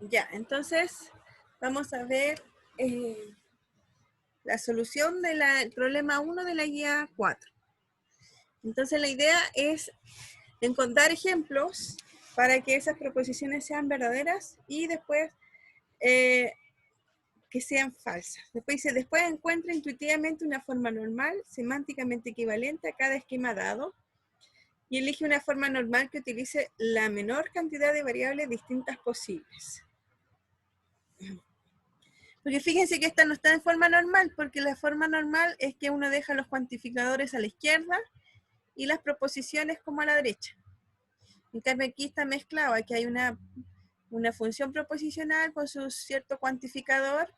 Ya, entonces vamos a ver la solución del problema 1 de la guía 4. Entonces la idea es encontrar ejemplos para que esas proposiciones sean verdaderas y después que sean falsas. Después dice, después encuentra intuitivamente una forma normal, semánticamente equivalente a cada esquema dado, y elige una forma normal que utilice la menor cantidad de variables distintas posibles. Porque fíjense que esta no está en forma normal, porque la forma normal es que uno deja los cuantificadores a la izquierda y las proposiciones como a la derecha. En cambio aquí está mezclado, aquí hay una función proposicional con su cierto cuantificador,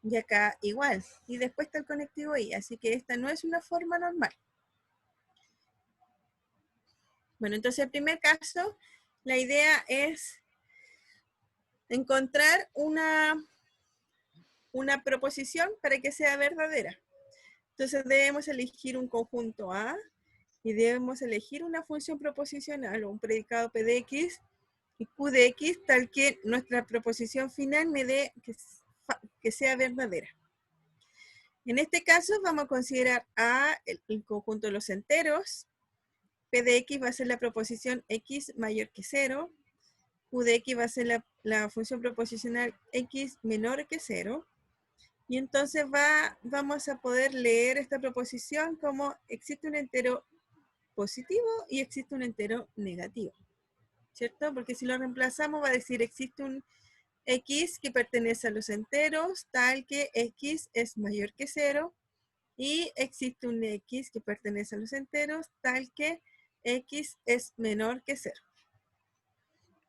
y acá igual. Y después está el conectivo y, así que esta no es una forma normal. Bueno, entonces el primer caso, la idea es encontrar una proposición para que sea verdadera. Entonces debemos elegir un conjunto A y debemos elegir una función proposicional o un predicado P de X y Q de X tal que nuestra proposición final me dé que sea verdadera. En este caso vamos a considerar A el conjunto de los enteros, P de X va a ser la proposición X mayor que 0, Q de X va a ser la función proposicional X menor que 0, y entonces vamos a poder leer esta proposición como existe un entero positivo y existe un entero negativo, ¿cierto? Porque si lo reemplazamos va a decir existe un X que pertenece a los enteros tal que X es mayor que 0 y existe un X que pertenece a los enteros tal que X es menor que 0.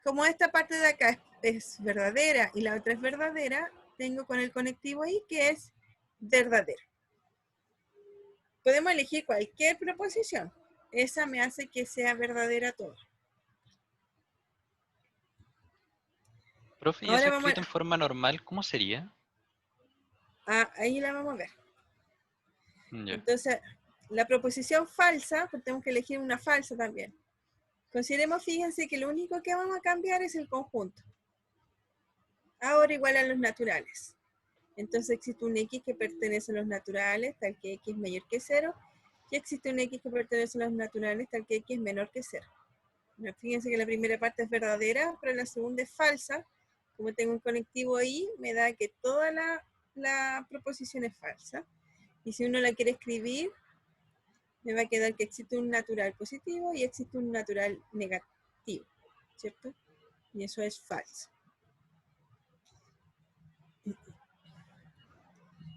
Como esta parte de acá es verdadera y la otra es verdadera, tengo con el conectivo I que es verdadero. Podemos elegir cualquier proposición. Esa me hace que sea verdadera toda. Profe, ¿y Ahora eso vamos escrito en forma normal, cómo sería? ahí la vamos a ver. Ya. Entonces, la proposición falsa, pues tenemos que elegir una falsa también. Consideremos, fíjense que lo único que vamos a cambiar es el conjunto. Ahora igual a los naturales. Entonces existe un X que pertenece a los naturales, tal que X es mayor que 0, y existe un X que pertenece a los naturales, tal que X es menor que 0. Bueno, fíjense que la primera parte es verdadera, pero la segunda es falsa. Como tengo un conectivo I, me da que toda la proposición es falsa. Y si uno la quiere escribir, me va a quedar que existe un natural positivo y existe un natural negativo, ¿cierto? Y eso es falso.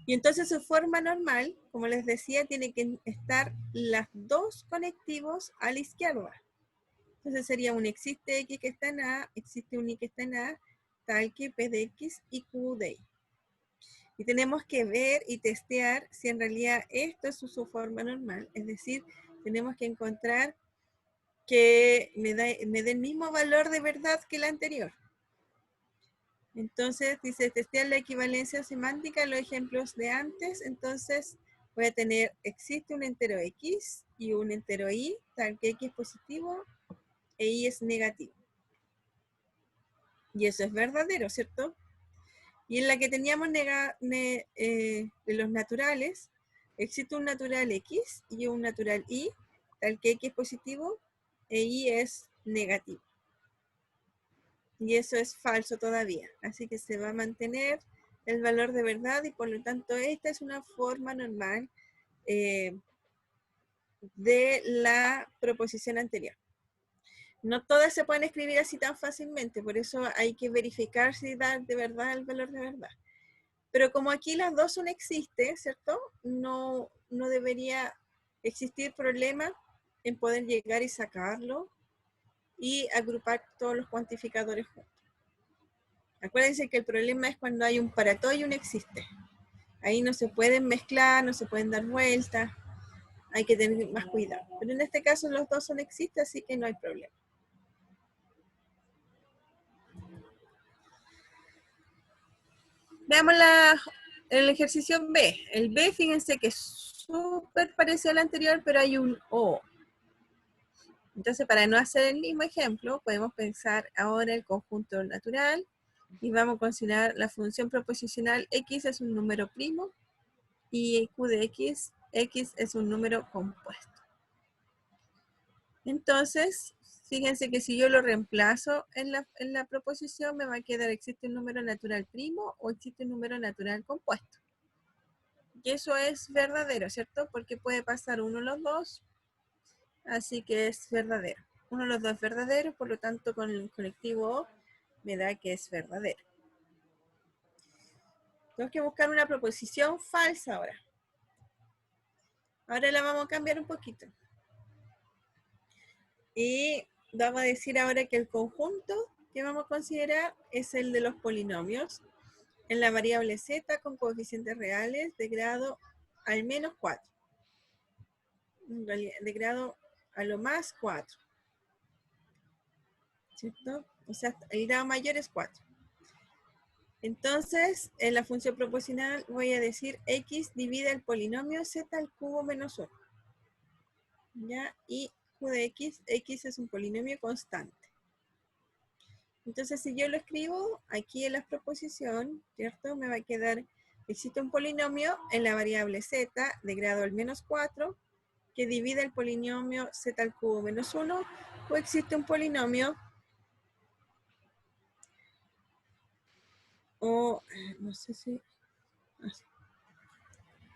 Y entonces su forma normal, como les decía, tiene que estar las dos conectivos a la izquierda. Entonces sería un existe X que está en A, existe un Y que está en A, tal que P de X y Q de Y. Y tenemos que ver y testear si en realidad esto es su forma normal. Es decir, tenemos que encontrar que me dé el mismo valor de verdad que la anterior. Entonces dice testear la equivalencia semántica en los ejemplos de antes. Entonces voy a tener, existe un entero X y un entero Y, tal que X es positivo e Y es negativo. Y eso es verdadero, ¿cierto? Y en la que teníamos de los naturales, existe un natural X y un natural Y, tal que X es positivo e Y es negativo. Y eso es falso todavía. Así que se va a mantener el valor de verdad y por lo tanto esta es una forma normal de la proposición anterior. No todas se pueden escribir así tan fácilmente, por eso hay que verificar si da de verdad el valor de verdad. Pero como aquí las dos son existe, ¿cierto? No debería existir problema en poder llegar y sacarlo y agrupar todos los cuantificadores juntos. Acuérdense que el problema es cuando hay un para todo y un existe. Ahí no se pueden mezclar, no se pueden dar vueltas, hay que tener más cuidado. Pero en este caso los dos son existe, así que no hay problema. Veamos el ejercicio B. El B, fíjense que es súper parecido al anterior, pero hay un O. Entonces, para no hacer el mismo ejemplo, podemos pensar ahora el conjunto natural Y vamos a considerar la función proposicional x es un número primo y q de x es un número compuesto. Entonces, fíjense que si yo lo reemplazo en la proposición, me va a quedar existe un número natural primo o existe un número natural compuesto. Y eso es verdadero, ¿cierto? Porque puede pasar uno de los dos, así que es verdadero. Uno de los dos es verdadero, por lo tanto con el colectivo O me da que es verdadero. Tengo que buscar una proposición falsa ahora. Ahora la vamos a cambiar un poquito. Y vamos a decir ahora que el conjunto que vamos a considerar es el de los polinomios en la variable z con coeficientes reales de grado al menos 4. De grado a lo más 4. ¿Cierto? O sea, el grado mayor es 4. Entonces, en la función proposicional voy a decir x divide el polinomio z al cubo menos 1. ¿Ya? Y q de x es un polinomio constante. Entonces, si yo lo escribo aquí en la proposición, ¿cierto? Me va a quedar, existe un polinomio en la variable z de grado al menos 4 que divide el polinomio z al cubo menos 1, o existe un polinomio, o no sé si,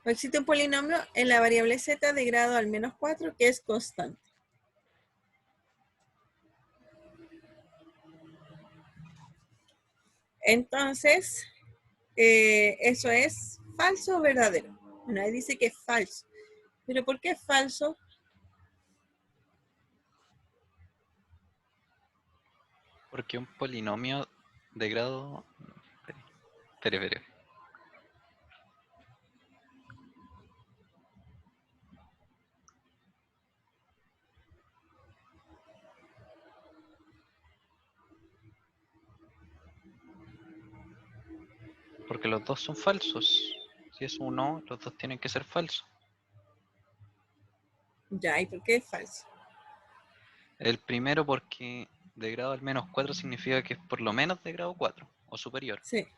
o existe un polinomio en la variable z de grado al menos 4 que es constante. Entonces, eso es falso o verdadero. Bueno, ahí dice que es falso. ¿Pero por qué es falso? Porque un polinomio de grado... Espere. Porque los dos son falsos. Si es uno, los dos tienen que ser falsos. Ya, ¿y por qué es falso? El primero porque de grado al menos 4 significa que es por lo menos de grado 4 o superior. Sí,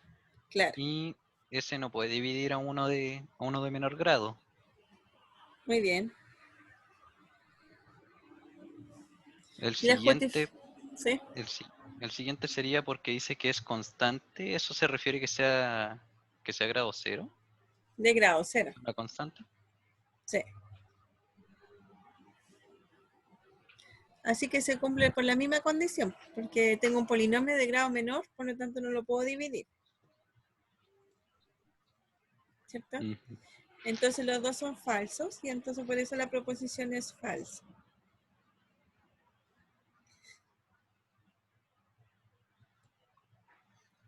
claro. Y ese no puede dividir a uno de menor grado. Muy bien. El Y la siguiente, ¿sí? el, el siguiente sería porque dice que es constante. ¿Eso se refiere que sea grado 0? De grado cero. ¿Una constante? Sí. Así que se cumple por la misma condición, porque tengo un polinomio de grado menor, por lo tanto no lo puedo dividir. ¿Cierto? Entonces los dos son falsos y entonces por eso la proposición es falsa.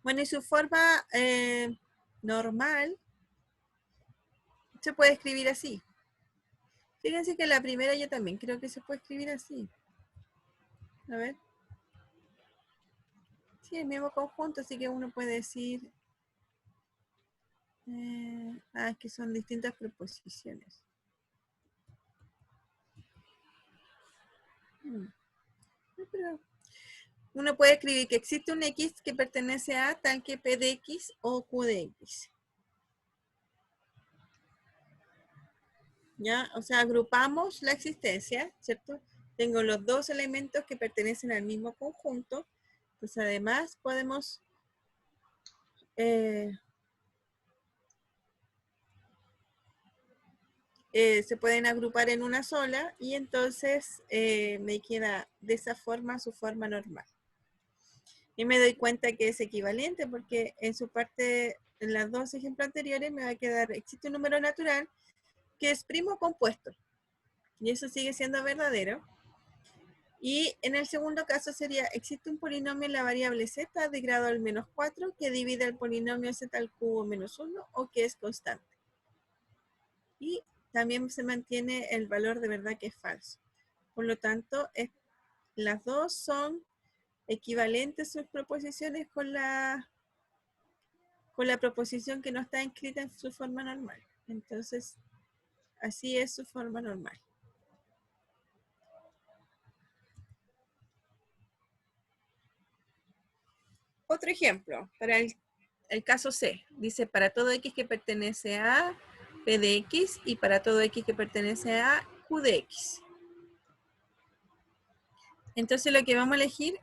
Bueno, y su forma normal se puede escribir así. Fíjense que la primera yo también creo que se puede escribir así. A ver. Sí, el mismo conjunto, así que uno puede decir... que son distintas proposiciones. Pero uno puede escribir que existe un X que pertenece a tal que P de X o Q de X. ¿Ya? O sea, agrupamos la existencia, ¿cierto? Tengo los dos elementos que pertenecen al mismo conjunto. Pues además podemos se pueden agrupar en una sola y entonces me queda de esa forma su forma normal. Y me doy cuenta que es equivalente porque en su parte, en los dos ejemplos anteriores me va a quedar, existe un número natural que es primo compuesto. Y eso sigue siendo verdadero. Y en el segundo caso sería, existe un polinomio en la variable z de grado al menos 4 que divide el polinomio z al cubo menos 1 o que es constante. Y también se mantiene el valor de verdad que es falso. Por lo tanto, las dos son equivalentes sus proposiciones con la proposición que no está inscrita en su forma normal. Entonces, así es su forma normal. otro ejemplo, para el caso C. Dice, para todo X que pertenece a P de X y para todo X que pertenece a Q de X. Entonces lo que vamos a elegir,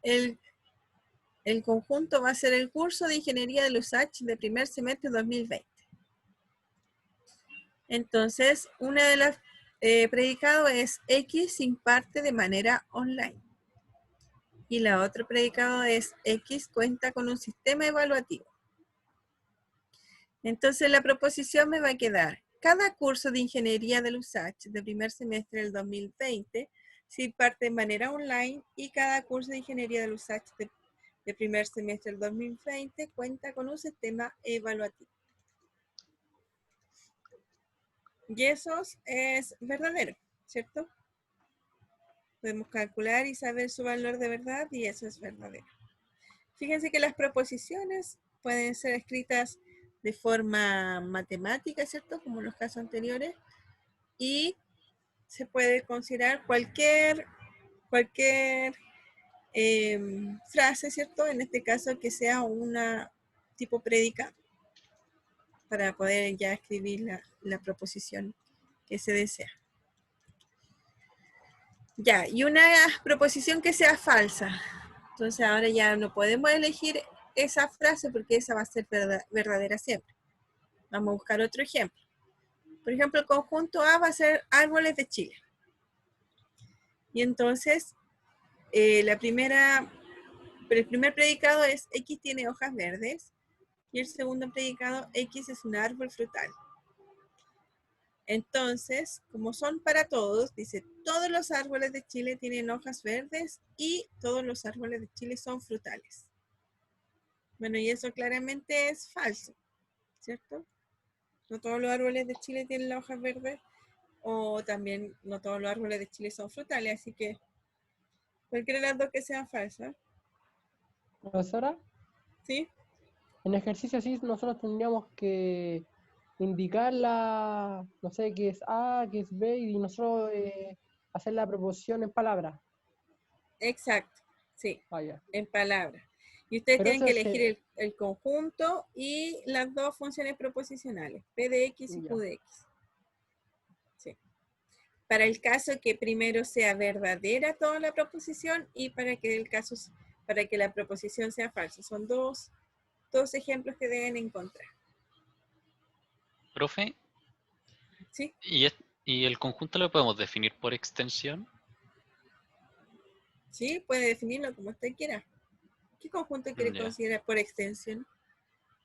el conjunto va a ser el curso de Ingeniería de USACH de primer semestre 2020. Entonces, una de las predicados es X se imparte de manera online. Y la otra predicado es X cuenta con un sistema evaluativo. Entonces la proposición me va a quedar, cada curso de Ingeniería del USACH de primer semestre del 2020 se imparte de manera online y cada curso de Ingeniería del USACH de primer semestre del 2020 cuenta con un sistema evaluativo. Y eso es verdadero, ¿cierto? Podemos calcular y saber su valor de verdad y eso es verdadero. Fíjense que las proposiciones pueden ser escritas de forma matemática, ¿cierto? Como en los casos anteriores. Y se puede considerar cualquier frase, ¿cierto? En este caso que sea una tipo predicado para poder ya escribir la proposición que se desea. Ya, y una proposición que sea falsa. Entonces ahora ya no podemos elegir esa frase porque esa va a ser verdadera siempre. Vamos a buscar otro ejemplo. Por ejemplo, el conjunto A va a ser árboles de Chile. Y entonces, el primer predicado es X tiene hojas verdes. Y el segundo predicado, X es un árbol frutal. Entonces, como son para todos, dice, todos los árboles de Chile tienen hojas verdes y todos los árboles de Chile son frutales. Bueno, y eso claramente es falso, ¿cierto? No todos los árboles de Chile tienen las hojas verdes o también no todos los árboles de Chile son frutales, así que cualquiera de las dos que sean falsas. Profesora, ¿Sí? en ejercicio así nosotros tendríamos que indicar no sé, qué es A, qué es B, y nosotros hacer la proposición en palabras. Exacto, sí, Vaya. en palabras. Y ustedes Pero tienen eso que es elegir el conjunto y las dos funciones proposicionales, P de X y ya. Q de X. Sí. Para el caso que primero sea verdadera toda la proposición y para que la proposición sea falsa. Son dos ejemplos que deben encontrar. Profe, ¿Sí? ¿y el conjunto lo podemos definir por extensión? Sí, puede definirlo como usted quiera. ¿Qué conjunto quiere Ya. considerar por extensión?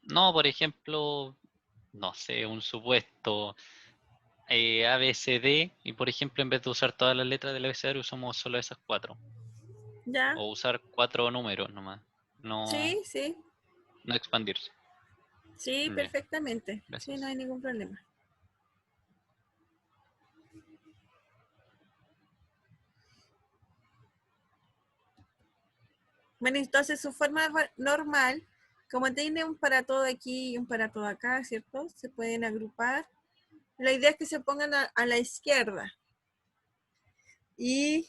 No, por ejemplo, no sé, un supuesto A, B, C, D, y por ejemplo, en vez de usar todas las letras del abecedario, usamos solo esas 4. ¿Ya? O usar 4 números nomás. No, Sí, sí. no expandirse. Sí, Ya, perfectamente. Sí, no gracias. hay ningún problema. Bueno, entonces su forma normal, como tiene un para todo aquí y un para todo acá, ¿cierto? Se pueden agrupar. La idea es que se pongan a la izquierda. Y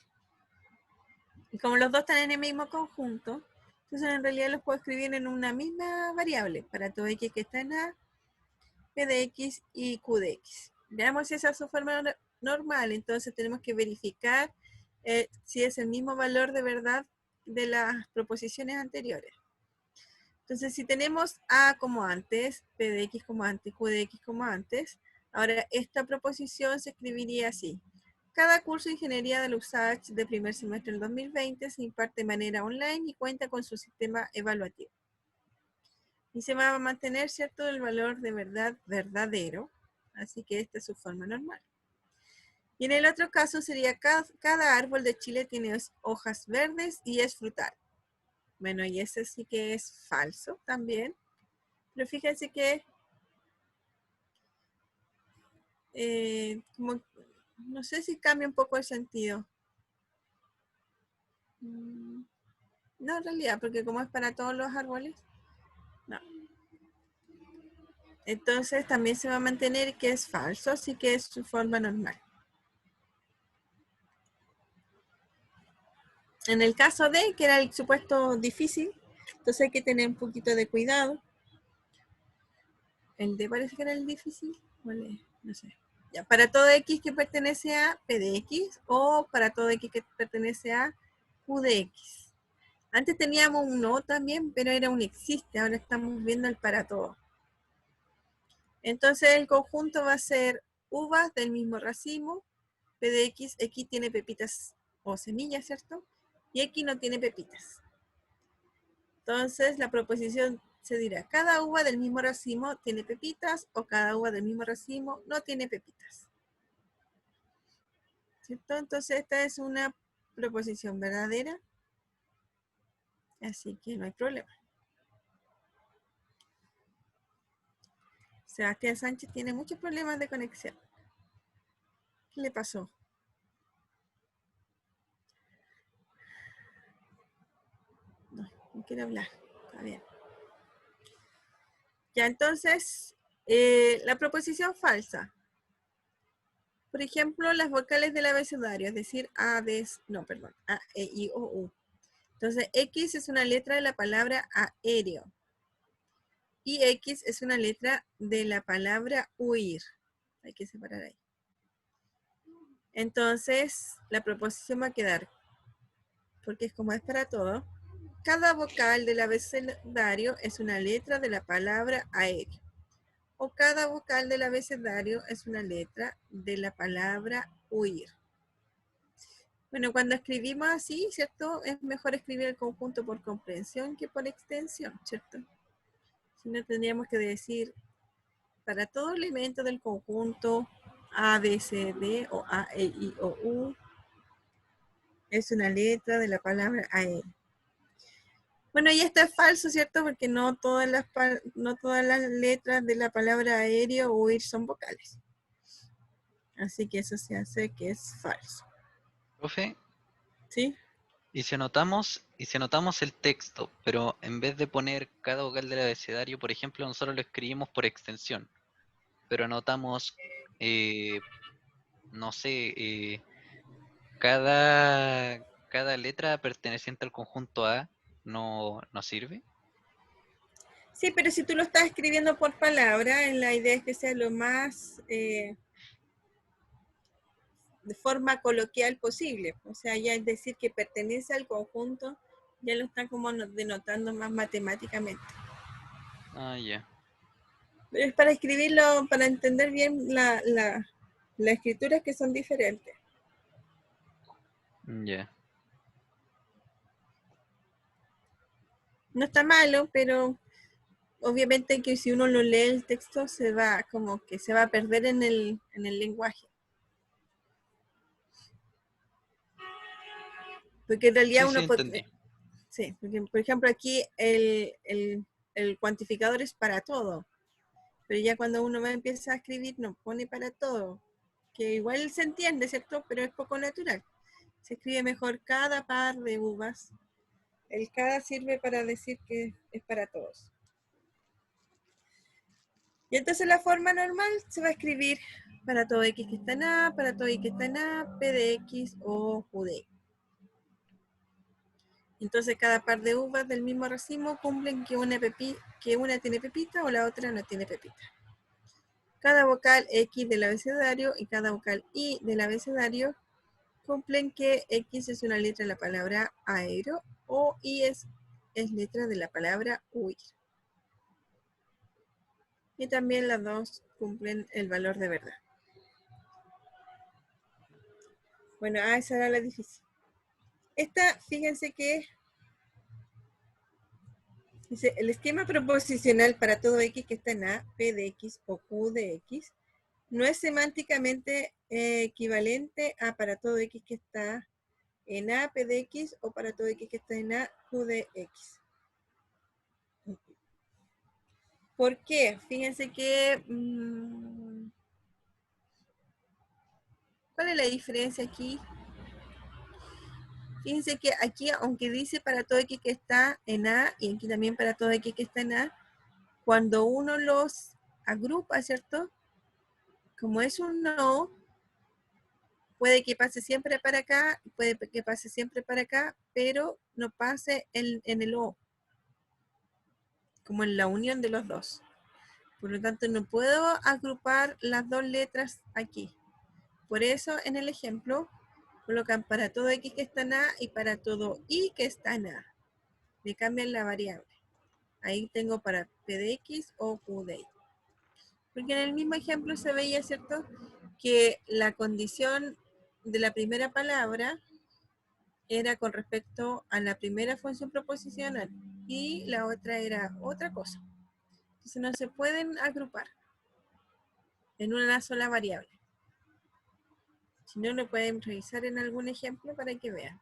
como los dos están en el mismo conjunto, entonces en realidad los puedo escribir en una misma variable, para todo X que está en A, P de X y Q de X. Veamos si esa es su forma normal, entonces tenemos que verificar si es el mismo valor de verdad de las proposiciones anteriores. Entonces, si tenemos A como antes, P de X como antes, Q de X como antes, ahora esta proposición se escribiría así. Cada curso de Ingeniería de USACH de primer semestre del 2020 se imparte de manera online y cuenta con su sistema evaluativo. Y se va a mantener, ¿cierto?, el valor de verdad verdadero. Así que esta es su forma normal. Y en el otro caso sería cada árbol de Chile tiene hojas verdes y es frutal. Bueno, y ese sí que es falso también. Pero fíjense que no sé si cambia un poco el sentido. No, en realidad, porque como es para todos los árboles, no. Entonces también se va a mantener que es falso, así que es su forma normal. En el caso de, que era el supuesto difícil, Entonces hay que tener un poquito de cuidado. El D parece que era el difícil. Vale, no sé. Ya, para todo X que pertenece a P de X o para todo X que pertenece a Q de X. Antes teníamos un O también, pero era un existe. Ahora estamos viendo el para todo. Entonces el conjunto va a ser uvas del mismo racimo. P de X, X tiene pepitas o semillas, ¿cierto? Y X no tiene pepitas. Entonces la proposición se dirá, cada uva del mismo racimo tiene pepitas o cada uva del mismo racimo no tiene pepitas. ¿Cierto? Entonces esta es una proposición verdadera. Así que no hay problema. Sebastián Sánchez tiene muchos problemas de conexión. ¿Qué le pasó? No quiere hablar. Está bien. Ya, entonces, la proposición falsa. Por ejemplo, las vocales del abecedario, es decir, A, B, A, E, I, O, U. Entonces, X es una letra de la palabra aéreo. Y X es una letra de la palabra huir. Hay que separar ahí. Entonces, la proposición va a quedar, porque es como es para todo, cada vocal del abecedario es una letra de la palabra aéreo. O cada vocal del abecedario es una letra de la palabra huir. Bueno, cuando escribimos así, ¿cierto? Es mejor escribir el conjunto por comprensión que por extensión, ¿cierto? Si no, tendríamos que decir, para todo elemento del conjunto A, B, C, D o A, E, I, O, U, es una letra de la palabra aéreo. Bueno, y esto es falso, ¿cierto? Porque no todas las letras de la palabra aéreo o huir son vocales. Así que eso se hace que es falso. Profe, ¿Sí? y si anotamos el texto, pero en vez de poner cada vocal del abecedario, por ejemplo, nosotros lo escribimos por extensión, pero anotamos, no sé, cada letra perteneciente al conjunto A no sirve. Sí, pero si tú lo estás escribiendo por palabra, la idea es que sea lo más de forma coloquial posible. O sea, ya es decir que pertenece al conjunto, ya lo están como denotando más matemáticamente. Ah, ya. Pero es para escribirlo, para entender bien la escritura, que son diferentes. Ya. No está malo, pero obviamente que si uno lo lee el texto se va a perder en el lenguaje. Porque en realidad Sí, uno entendí. sí, porque por ejemplo aquí el cuantificador es para todo, pero ya cuando uno empieza a escribir no pone para todo, que igual se entiende, ¿cierto? Pero es poco natural. Se escribe mejor cada par de uvas. El cada sirve para decir que es para todos. Y entonces la forma normal se va a escribir para todo X que está en A, para todo Y que está en A, P de X o Q de X. Entonces cada par de uvas del mismo racimo cumplen que una tiene pepita o la otra no tiene pepita. Cada vocal X del abecedario y cada vocal Y del abecedario cumplen que X es una letra de la palabra aero o Y es letra de la palabra huir. Y también las dos cumplen el valor de verdad. Bueno, esa era la difícil. Esta, fíjense que dice, el esquema proposicional para todo X que está en A, P de X o Q de X, no es semánticamente equivalente a para todo X que está en A, P de X o para todo X que está en A, Q de X. ¿Por qué? Fíjense que... ¿cuál es la diferencia aquí? Fíjense que aquí, aunque dice para todo X que está en A, y aquí también para todo X que está en A, cuando uno los agrupa, ¿cierto? Como es un no, puede que pase siempre para acá, puede que pase siempre para acá, pero no pase en el O. como en la unión de los dos. Por lo tanto, no puedo agrupar las dos letras aquí. Por eso, en el ejemplo, colocan para todo X que está en A y para todo Y que está en A. Le cambian la variable. Ahí tengo para P de X o Q de Y. Porque en el mismo ejemplo se veía, ¿cierto?, que la condición de la primera palabra era con respecto a la primera función proposicional y la otra era otra cosa. Entonces no se pueden agrupar en una sola variable. Si no, lo pueden revisar en algún ejemplo para que vean.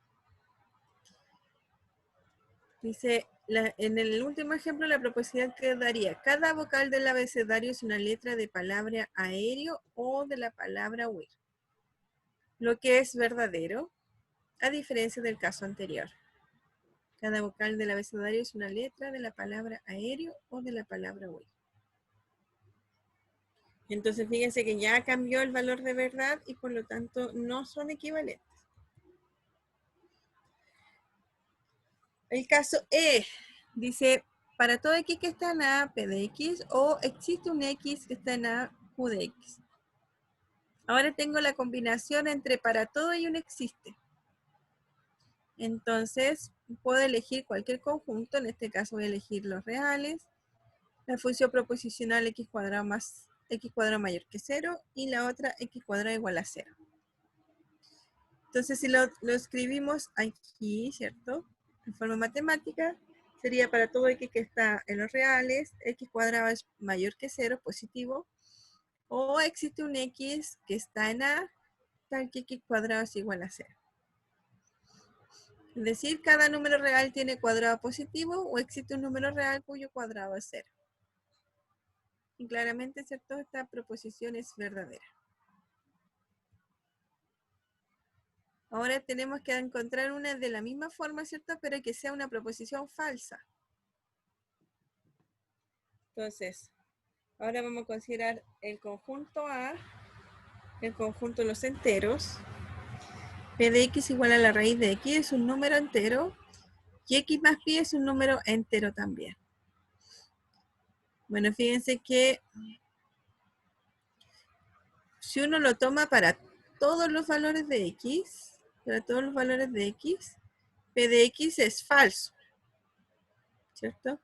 Dice, en el último ejemplo, la proposición quedaría: cada vocal del abecedario es una letra de palabra aéreo o de la palabra huir. Lo que es verdadero, a diferencia del caso anterior. Cada vocal del abecedario es una letra de la palabra aéreo o de la palabra huir. Entonces, fíjense que ya cambió el valor de verdad y por lo tanto no son equivalentes. El caso E dice, para todo X que está en A, P de X, o existe un X que está en A, Q de X. Ahora tengo la combinación entre para todo y un existe. Entonces, puedo elegir cualquier conjunto, en este caso voy a elegir los reales, la función proposicional x cuadrado más x cuadrado mayor que 0, y la otra x cuadrado igual a 0. Entonces, si lo escribimos aquí, ¿cierto?, en forma matemática, sería para todo x que está en los reales, x cuadrado es mayor que 0, positivo, o existe un x que está en A, tal que x cuadrado es igual a 0. Es decir, cada número real tiene cuadrado positivo o existe un número real cuyo cuadrado es 0. Y claramente, ¿cierto?, esta proposición es verdadera. Ahora tenemos que encontrar una de la misma forma, ¿cierto?, pero que sea una proposición falsa. Entonces, ahora vamos a considerar el conjunto A, el conjunto de los enteros. P de X igual a la raíz de X es un número entero y X más pi es un número entero también. Bueno, fíjense que si uno lo toma para todos los valores de X, P de X es falso, ¿cierto?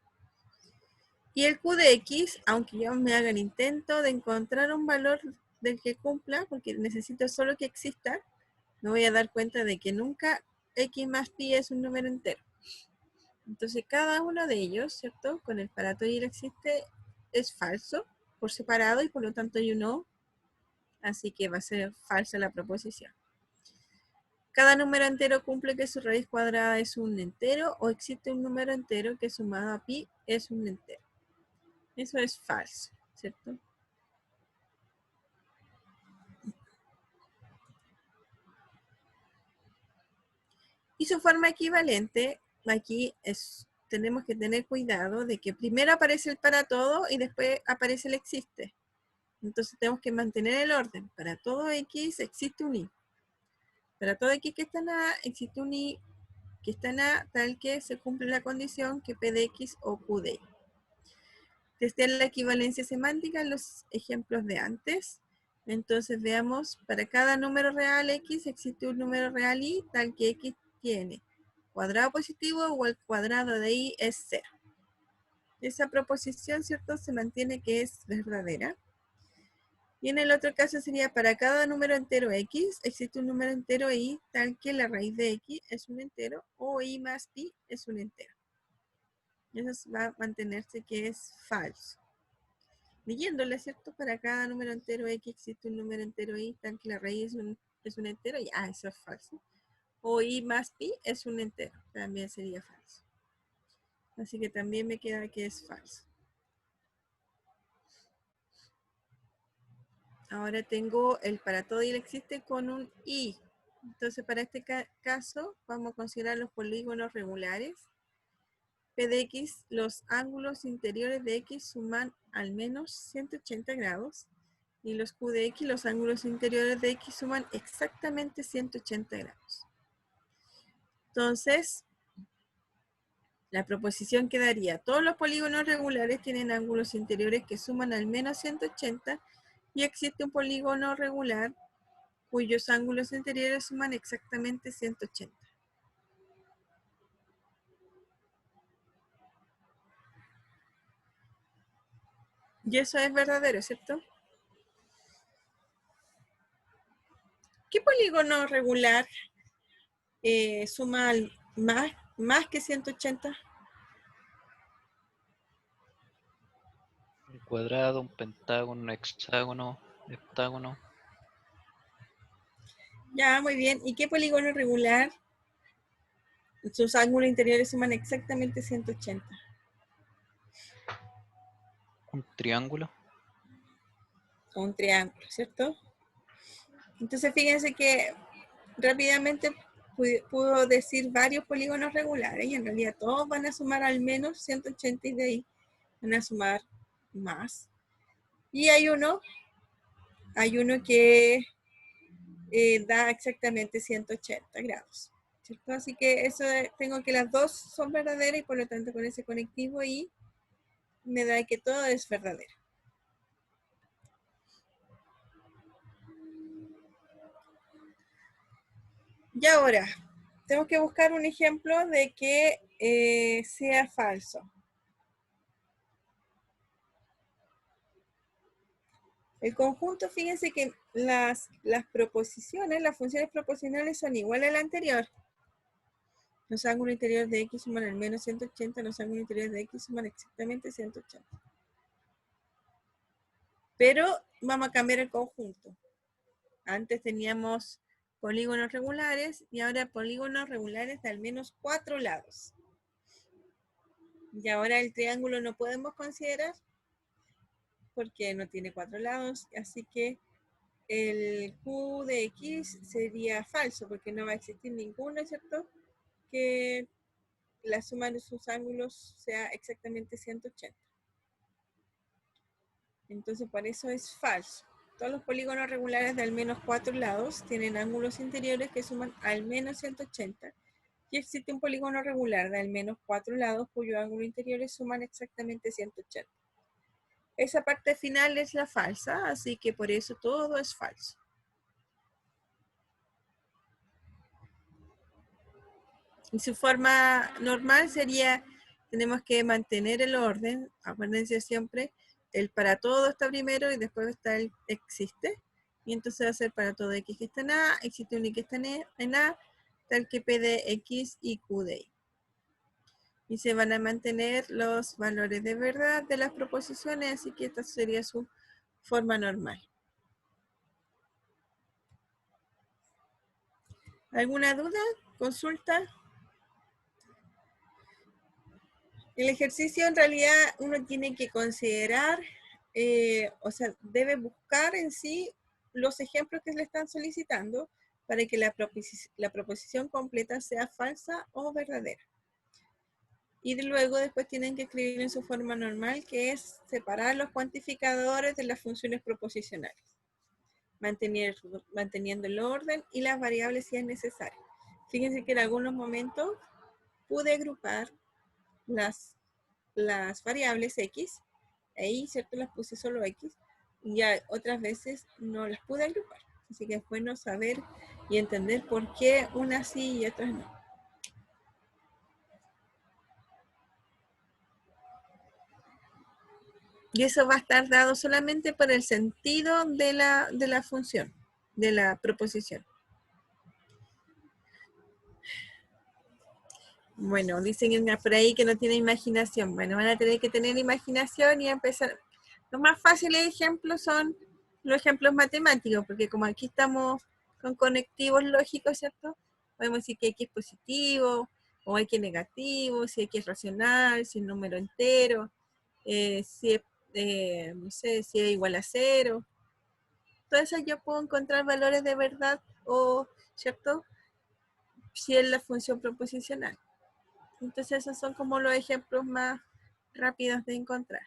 Y el Q de X, aunque yo me haga el intento de encontrar un valor del que cumpla, porque necesito solo que exista, me voy a dar cuenta de que nunca X más pi es un número entero. Entonces cada uno de ellos, ¿cierto?, con el para todo y el existe, es falso por separado y por lo tanto hay un no, así que va a ser falsa la proposición. Cada número entero cumple que su raíz cuadrada es un entero o existe un número entero que sumado a pi es un entero. Eso es falso, ¿cierto? Y su forma equivalente, aquí tenemos que tener cuidado de que primero aparece el para todo y después aparece el existe. Entonces tenemos que mantener el orden. Para todo X existe un Y. Para todo X que está en A, existe un Y que está en A, tal que se cumple la condición que P de X o Q de Y. Testear la equivalencia semántica en los ejemplos de antes. Entonces veamos, para cada número real X existe un número real Y, tal que X tiene cuadrado positivo o el cuadrado de Y es 0. Esa proposición, ¿cierto?, se mantiene que es verdadera. Y en el otro caso sería, para cada número entero X, existe un número entero Y, tal que la raíz de X es un entero, o Y más pi es un entero. Eso va a mantenerse que es falso. Leyéndole, ¿cierto?, para cada número entero X existe un número entero Y, tal que la raíz es un entero, y eso es falso. O Y más pi es un entero, también sería falso. Así que también me queda que es falso. Ahora tengo el para todo y el existe con un Y. Entonces, para este caso, vamos a considerar los polígonos regulares. P de X, los ángulos interiores de X suman al menos 180 grados. Y los Q de X, los ángulos interiores de X suman exactamente 180 grados. Entonces, La proposición quedaría: todos los polígonos regulares tienen ángulos interiores que suman al menos 180 y existe un polígono regular cuyos ángulos interiores suman exactamente 180. Y eso es verdadero, ¿cierto? ¿Qué polígono regular suma más que 180? Un cuadrado, un pentágono, un hexágono, heptágono. Ya, muy bien. ¿Y qué polígono regular sus ángulos interiores suman exactamente 180? Un triángulo. Un triángulo, ¿cierto? Entonces fíjense que rápidamente pudo decir varios polígonos regulares y en realidad todos van a sumar al menos 180 y de ahí van a sumar más. Y hay uno que da exactamente 180 grados, ¿cierto? Así que eso tengo que las dos son verdaderas y por lo tanto con ese conectivo y me da que todo es verdadero. Y ahora, tengo que buscar un ejemplo de que sea falso. El conjunto, fíjense que las proposiciones, las funciones proposicionales son iguales a la anterior. Los ángulos interiores de x suman al menos 180, los ángulos interiores de x suman exactamente 180. Pero vamos a cambiar el conjunto. Antes teníamos polígonos regulares y ahora polígonos regulares de al menos 4 lados. Y ahora el triángulo no podemos considerar porque no tiene 4 lados, así que el Q de X sería falso porque no va a existir ninguno, ¿cierto? Que la suma de sus ángulos sea exactamente 180. Entonces por eso es falso. Todos los polígonos regulares de al menos 4 lados tienen ángulos interiores que suman al menos 180 y existe un polígono regular de al menos 4 lados cuyos ángulos interiores suman exactamente 180. Esa parte final es la falsa, así que por eso todo es falso. Y su forma normal sería, tenemos que mantener el orden, acuérdense siempre, el para todo está primero y después está el existe. Y entonces va a ser para todo x que está en A, existe un y que está en A, tal que P de x y Q de Y. Y se van a mantener los valores de verdad de las proposiciones, así que esta sería su forma normal. ¿Alguna duda? ¿Consulta? El ejercicio en realidad uno tiene que considerar, o sea, debe buscar en sí los ejemplos que le están solicitando para que la proposición completa sea falsa o verdadera. Y luego después tienen que escribir en su forma normal, que es separar los cuantificadores de las funciones proposicionales, manteniendo el orden y las variables si es necesario. Fíjense que en algunos momentos pude agrupar las variables x, ahí, ¿cierto? Las puse solo x, y otras veces no las pude agrupar. Así que es bueno saber y entender por qué unas sí y otras no. Y eso va a estar dado solamente por el sentido de la función, de la proposición. Bueno, dicen por ahí que no tiene imaginación. Bueno, van a tener que tener imaginación y empezar. Los más fáciles ejemplos son los ejemplos matemáticos, porque como aquí estamos con conectivos lógicos, ¿cierto? Podemos decir que X es positivo, o X es negativo, si X es racional, si es número entero, si es, no sé, si es igual a 0. Entonces yo puedo encontrar valores de verdad, o, ¿cierto? Si es la función proposicional. Entonces esos son como los ejemplos más rápidos de encontrar.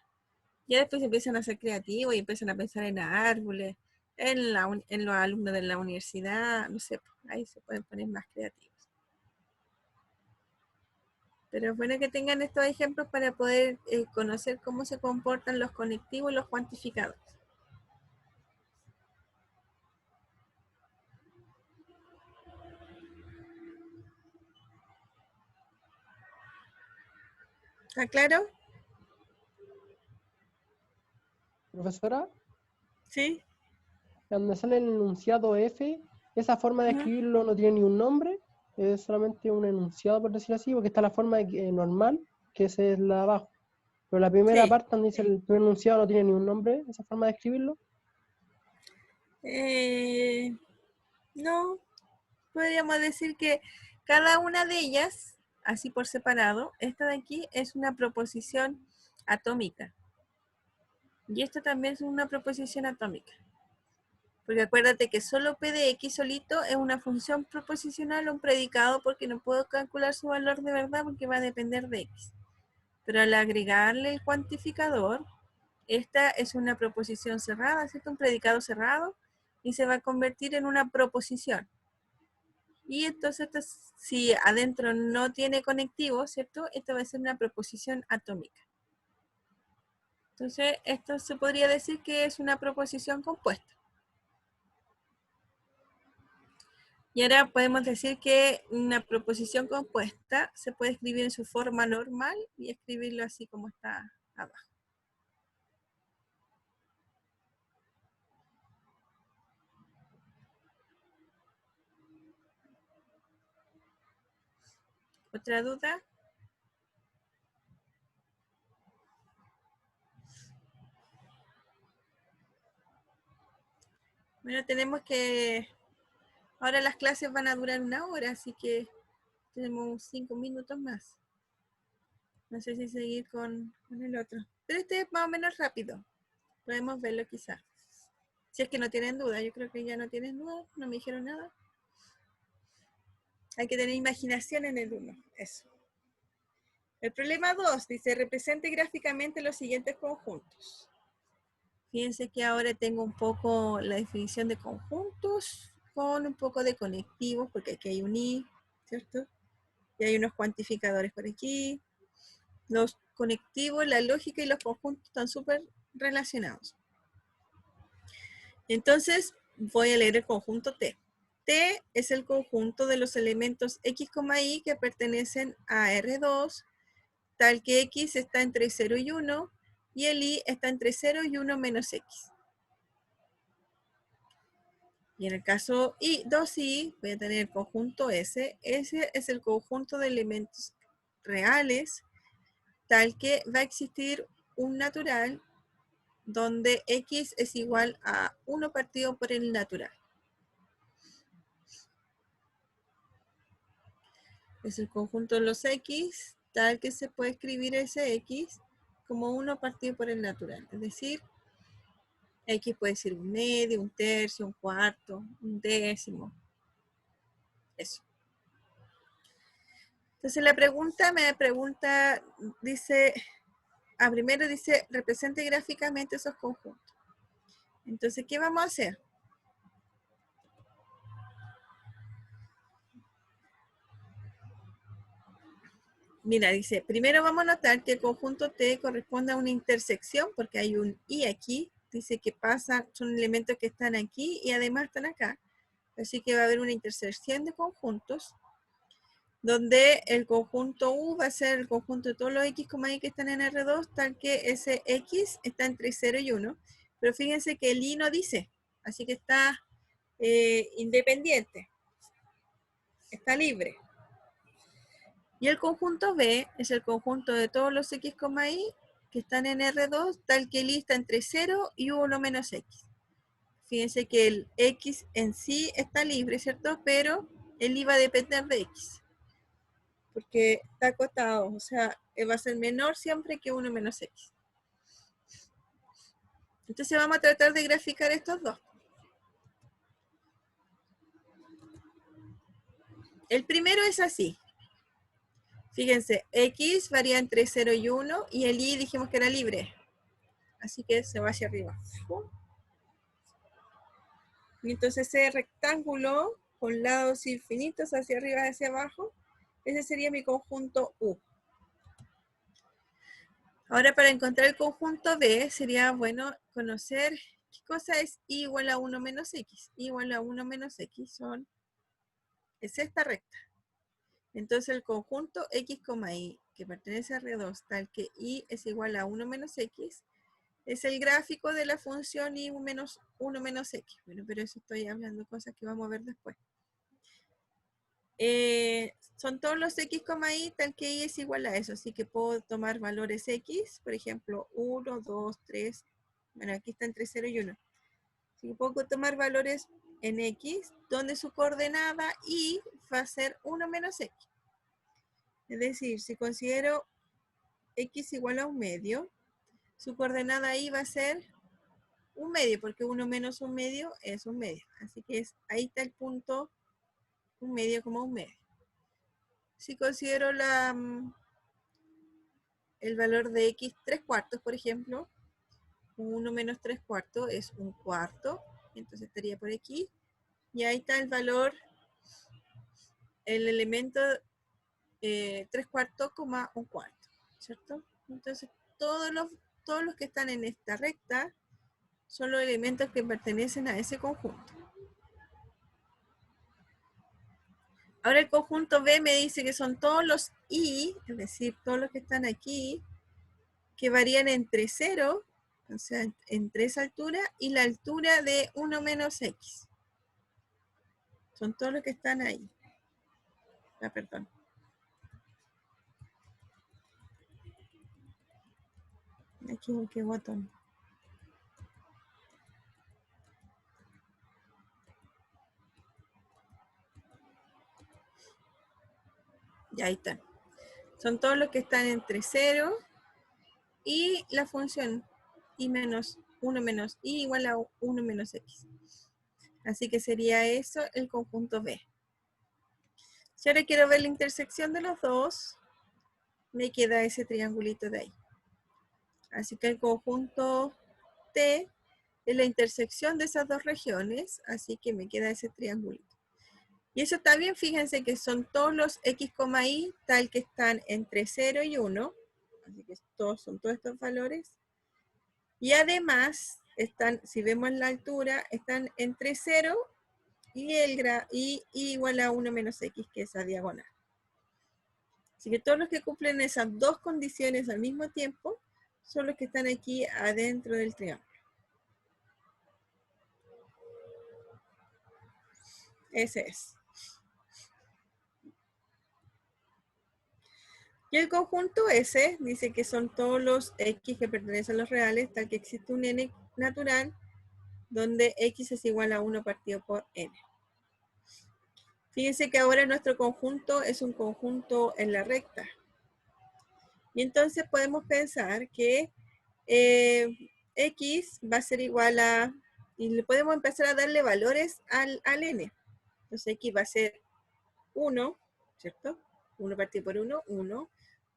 Ya después empiezan a ser creativos y empiezan a pensar en árboles, en los alumnos de la universidad, no sé, ahí se pueden poner más creativos. Pero es bueno que tengan estos ejemplos para poder conocer cómo se comportan los conectivos y los cuantificadores. ¿Está claro? Profesora, ¿Sí? donde sale el enunciado F, esa forma de escribirlo no tiene ni un nombre, es solamente un enunciado, por decirlo así, porque está la forma normal, que esa es la de abajo. Pero la primera Sí. parte donde dice el primer enunciado no tiene ni un nombre, esa forma de escribirlo. No, podríamos decir que cada una de ellas, así por separado, esta de aquí es una proposición atómica. Y esta también es una proposición atómica. Porque acuérdate que solo P de X solito es una función proposicional o un predicado porque no puedo calcular su valor de verdad porque va a depender de X. Pero al agregarle el cuantificador, esta es una proposición cerrada, ¿cierto? Un predicado cerrado y se va a convertir en una proposición. Y entonces, si adentro no tiene conectivo, ¿cierto? Esta va a ser una proposición atómica. Entonces, esto se podría decir que es una proposición compuesta. Y ahora podemos decir que una proposición compuesta se puede escribir en su forma normal y escribirlo así como está abajo. ¿Otra duda? Bueno, tenemos que... Ahora las clases van a durar 1 hora, así que tenemos 5 minutos más. No sé si seguir con el otro. Pero este es más o menos rápido. Podemos verlo quizás. Si es que no tienen duda, yo creo que ya no tienen duda, no me dijeron nada. Hay que tener imaginación en el 1, eso. El problema 2 dice, represente gráficamente los siguientes conjuntos. Fíjense que ahora tengo un poco la definición de conjuntos con un poco de conectivos, porque aquí hay un i, ¿cierto? Y hay unos cuantificadores por aquí. Los conectivos, la lógica y los conjuntos están súper relacionados. Entonces, voy a leer el conjunto T. T es el conjunto de los elementos X, Y que pertenecen a R2, tal que X está entre 0 y 1, y el Y está entre 0 y 1 menos X. Y en el caso 2i, voy a tener el conjunto S. Ese es el conjunto de elementos reales, tal que va a existir un natural donde X es igual a 1 partido por el natural. Es el conjunto de los X, tal que se puede escribir ese X como 1 partido por el natural. Es decir, X puede ser un medio, un tercio, un cuarto, un décimo. Eso. Entonces la pregunta dice, primero dice, represente gráficamente esos conjuntos. Entonces, ¿qué vamos a hacer? Mira, dice, primero vamos a notar que el conjunto T corresponde a una intersección, porque hay un I aquí, dice que son elementos que están aquí y además están acá. Así que va a haber una intersección de conjuntos, donde el conjunto U va a ser el conjunto de todos los X, Y que están en R2, tal que ese X está entre 0 y 1. Pero fíjense que el I no dice, así que está independiente, está libre. Y el conjunto B es el conjunto de todos los X, Y que están en R2, tal que el I está entre 0 y 1 menos X. Fíjense que el X en sí está libre, ¿cierto? Pero el I va a depender de X. Porque está acotado, o sea, va a ser menor siempre que 1 menos X. Entonces vamos a tratar de graficar estos dos. El primero es así. Fíjense, X varía entre 0 y 1 y el Y dijimos que era libre. Así que se va hacia arriba. Y entonces ese rectángulo con lados infinitos hacia arriba y hacia abajo, ese sería mi conjunto U. Ahora, para encontrar el conjunto B, sería bueno conocer qué cosa es y igual a 1 menos x. Y igual a 1 menos x es esta recta. Entonces, el conjunto x, y, que pertenece a R2, tal que y es igual a 1 menos x, es el gráfico de la función y menos 1 menos x. Bueno, pero eso estoy hablando de cosas que vamos a ver después. Son todos los x, y, tal que y es igual a eso. Así que puedo tomar valores x, por ejemplo, 1, 2, 3. Bueno, aquí está entre 0 y 1. Así que puedo tomar valores en x, donde su coordenada y va a ser 1 menos x. Es decir, si considero x igual a 1 medio, su coordenada y va a ser 1 medio, porque 1 menos 1 medio es 1 medio. Así que ahí está el punto 1 medio como 1 medio. Si considero el valor de x 3 cuartos, por ejemplo, 1 menos 3 cuartos es 1 cuarto, entonces estaría por aquí. Y ahí está el valor, el elemento 3 cuartos, 1 cuarto, ¿cierto? Entonces todos los que están en esta recta son los elementos que pertenecen a ese conjunto. Ahora el conjunto B me dice que son todos los i, es decir, todos los que están aquí, que varían entre 0, o sea, entre esa altura, y la altura de 1 menos x. Son todos los que están ahí. Ah, perdón. Me equivoqué botón. Ya ahí están. Son todos los que están entre 0 y la función y menos 1 menos y igual a 1 menos x. Así que sería eso el conjunto B. Si ahora quiero ver la intersección de los dos, me queda ese triangulito de ahí. Así que el conjunto T es la intersección de esas dos regiones, así que me queda ese triangulito. Y eso también, fíjense que son todos los x, y, tal que están entre 0 y 1, así que son todos estos valores. Y además, están, si vemos la altura, están entre 0 y igual a 1 menos x, que es esa diagonal. Así que todos los que cumplen esas dos condiciones al mismo tiempo son los que están aquí adentro del triángulo. Ese es. Y el conjunto S dice que son todos los x que pertenecen a los reales, tal que existe un n natural, donde x es igual a 1 partido por n. Fíjense que ahora nuestro conjunto es un conjunto en la recta. Y entonces podemos pensar que x va a ser igual a, y le podemos empezar a darle valores al n. Entonces x va a ser 1, ¿cierto? 1 partido por 1, 1.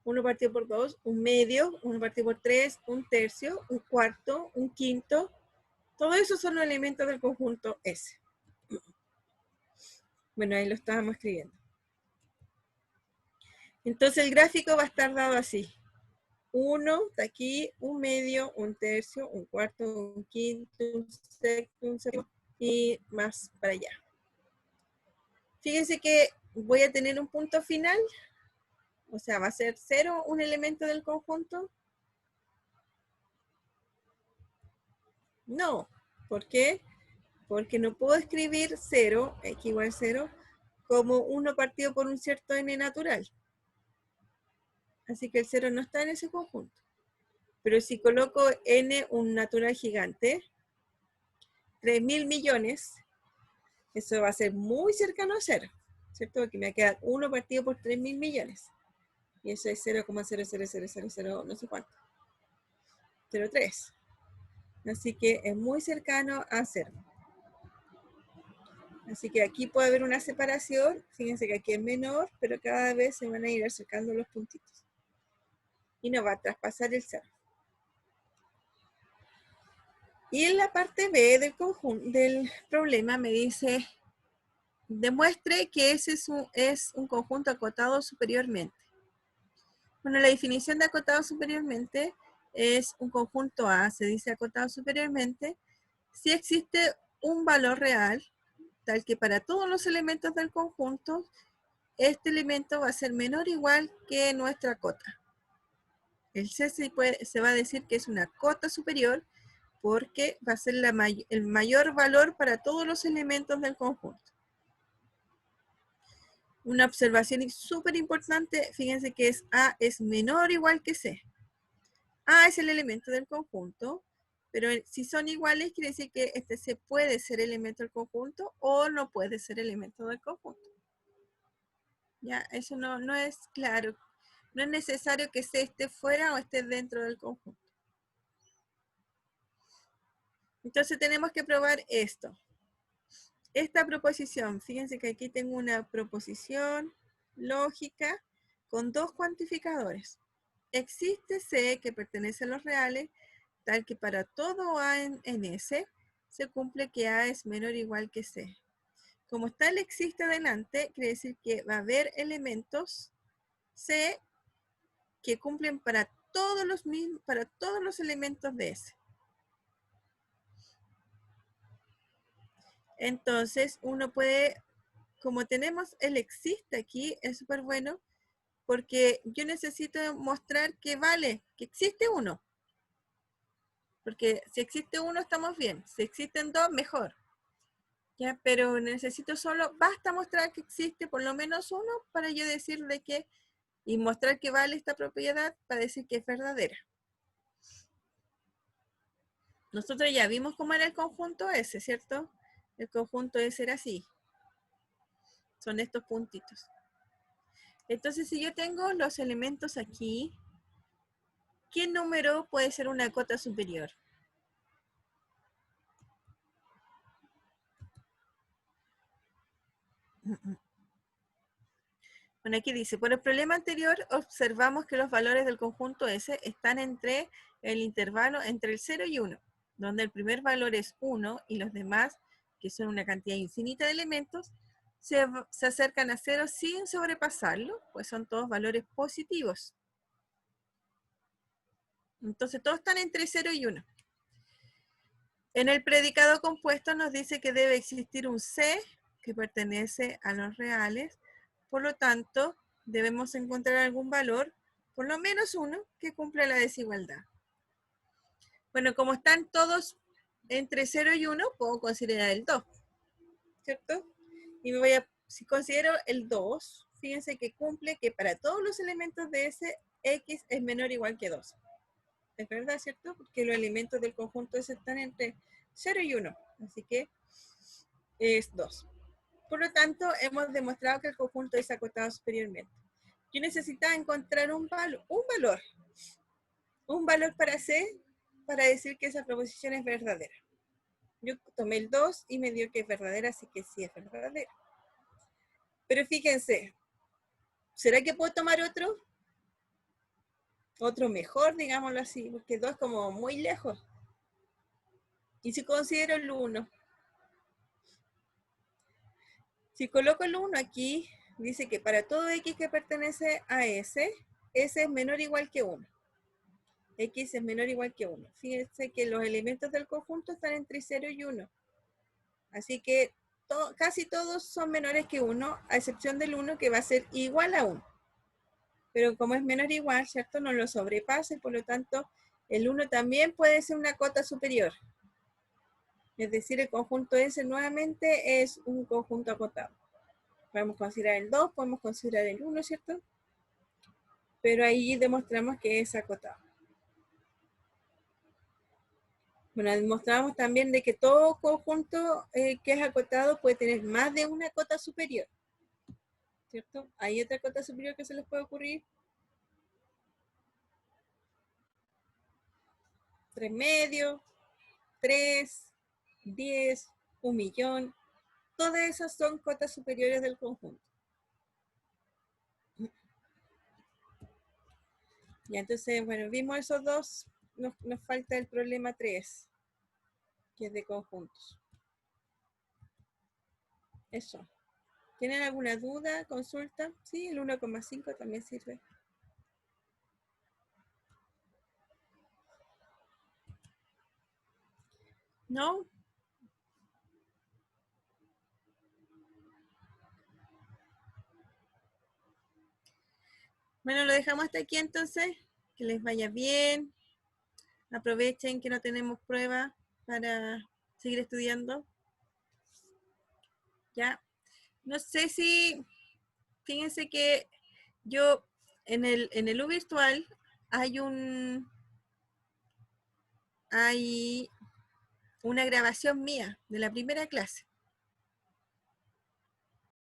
1 partido por 2, 1 medio, 1 partido por 3, 1 tercio, 1 cuarto, 1 quinto. Todo eso son los elementos del conjunto S. Bueno, ahí lo estábamos escribiendo. Entonces el gráfico va a estar dado así. 1, de aquí, 1 medio, 1 tercio, 1 cuarto, 1 quinto, 1 sexto, 1 séptimo y más para allá. Fíjense que voy a tener un punto final. O sea, va a ser 0 un elemento del conjunto. No. ¿Por qué? Porque no puedo escribir 0, x igual a 0, como 1 partido por un cierto n natural. Así que el 0 no está en ese conjunto. Pero si coloco n un natural gigante, 3.000 millones, eso va a ser muy cercano a 0, ¿cierto? Porque me va a quedar 1 partido por 3.000 millones. Y eso es 0,00000, no sé cuánto. 0,3. Así que es muy cercano a 0. Así que aquí puede haber una separación. Fíjense que aquí es menor, pero cada vez se van a ir acercando los puntitos. Y no va a traspasar el 0. Y en la parte B del problema me dice, demuestre que ese es un conjunto acotado superiormente. Bueno, la definición de acotado superiormente es un conjunto A, se dice acotado superiormente, si existe un valor real, tal que para todos los elementos del conjunto, este elemento va a ser menor o igual que nuestra cota. El C se va a decir que es una cota superior porque va a ser el mayor valor para todos los elementos del conjunto. Una observación súper importante, fíjense que es A es menor o igual que C. A es el elemento del conjunto, pero si son iguales quiere decir que este C puede ser elemento del conjunto o no puede ser elemento del conjunto. Ya, eso no es claro. No es necesario que C esté fuera o esté dentro del conjunto. Entonces tenemos que probar esto. Esta proposición, fíjense que aquí tengo una proposición lógica con dos cuantificadores. Existe C que pertenece a los reales, tal que para todo A en S se cumple que A es menor o igual que C. Como está el existe adelante, quiere decir que va a haber elementos C que cumplen para todos los elementos de S. Entonces, uno puede, como tenemos el existe aquí, es súper bueno, porque yo necesito mostrar que vale, que existe uno. Porque si existe uno, estamos bien. Si existen dos, mejor. ¿Ya? Pero necesito solo, basta mostrar que existe por lo menos uno para yo decirle que, y mostrar que vale esta propiedad para decir que es verdadera. Nosotros ya vimos cómo era el conjunto S, ¿cierto? El conjunto S era así. Son estos puntitos. Entonces, si yo tengo los elementos aquí, ¿qué número puede ser una cota superior? Bueno, aquí dice, por el problema anterior observamos que los valores del conjunto S están entre el intervalo entre el 0 y 1, donde el primer valor es 1 y los demás, que son una cantidad infinita de elementos, se acercan a 0 sin sobrepasarlo, pues son todos valores positivos. Entonces todos están entre 0 y 1. En el predicado compuesto nos dice que debe existir un C que pertenece a los reales, por lo tanto, debemos encontrar algún valor, por lo menos uno, que cumpla la desigualdad. Bueno, como están todos entre 0 y 1, puedo considerar el 2, ¿cierto? Y si considero el 2, fíjense que cumple que para todos los elementos de ese, X es menor o igual que 2. Es verdad, ¿cierto? Porque los elementos del conjunto S están entre 0 y 1, así que es 2. Por lo tanto, hemos demostrado que el conjunto es acotado superiormente. Yo necesitaba encontrar un valor para C, para decir que esa proposición es verdadera. Yo tomé el 2 y me dio que es verdadera, así que sí es verdadera. Pero fíjense, ¿será que puedo tomar otro? Otro mejor, digámoslo así, porque 2 es como muy lejos. Y si considero el 1, si coloco el 1 aquí, dice que para todo X que pertenece a S, S es menor o igual que 1. X es menor o igual que 1. Fíjense que los elementos del conjunto están entre 0 y 1. Así que casi todos son menores que 1, a excepción del 1 que va a ser igual a 1. Pero como es menor o igual, ¿cierto? No lo sobrepasa y por lo tanto el 1 también puede ser una cota superior. Es decir, el conjunto S nuevamente es un conjunto acotado. Podemos considerar el 2, podemos considerar el 1, ¿cierto? Pero ahí demostramos que es acotado. Bueno, demostramos también de que todo conjunto que es acotado puede tener más de una cota superior. ¿Cierto? ¿Hay otra cota superior que se les puede ocurrir? 3 medios, 3, 10, 1.000.000. Todas esas son cotas superiores del conjunto. Ya, entonces, bueno, vimos esos dos. Nos falta el problema 3, que es de conjuntos. Eso. ¿Tienen alguna duda, consulta? Sí, el 1,5 también sirve. ¿No? Bueno, lo dejamos hasta aquí entonces. Que les vaya bien. Aprovechen que no tenemos pruebas para seguir estudiando. Ya. No sé si, fíjense que yo en el U virtual hay una grabación mía de la primera clase.